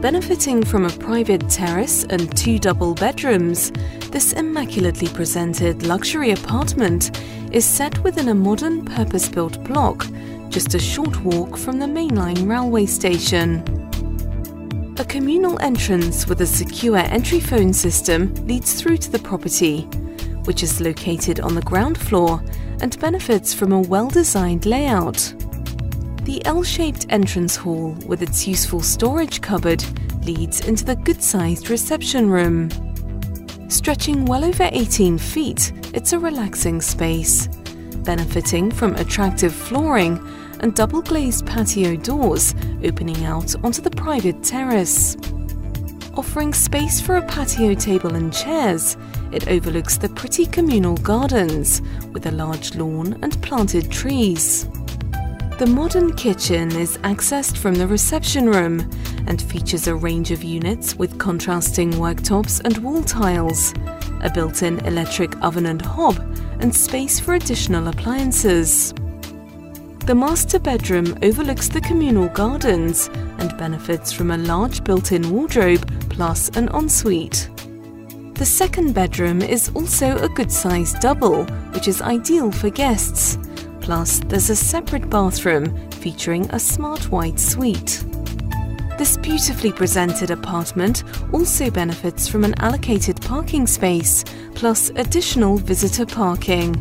Benefiting from a private terrace and 2 double bedrooms, this immaculately presented luxury apartment is set within a modern purpose-built block, just a short walk from the mainline railway station. A communal entrance with a secure entry phone system leads through to the property, which is located on the ground floor and benefits from a well-designed layout. The L-shaped entrance hall with its useful storage cupboard leads into the good-sized reception room. Stretching well over 18 feet, it's a relaxing space, benefiting from attractive flooring and double-glazed patio doors opening out onto the private terrace. Offering space for a patio table and chairs, it overlooks the pretty communal gardens with a large lawn and planted trees. The modern kitchen is accessed from the reception room and features a range of units with contrasting worktops and wall tiles, a built-in electric oven and hob, and space for additional appliances. The master bedroom overlooks the communal gardens and benefits from a large built-in wardrobe plus an ensuite. The second bedroom is also a good-sized double, which is ideal for guests. Plus, there's a separate bathroom featuring a smart white suite. This beautifully presented apartment also benefits from an allocated parking space, plus additional visitor parking.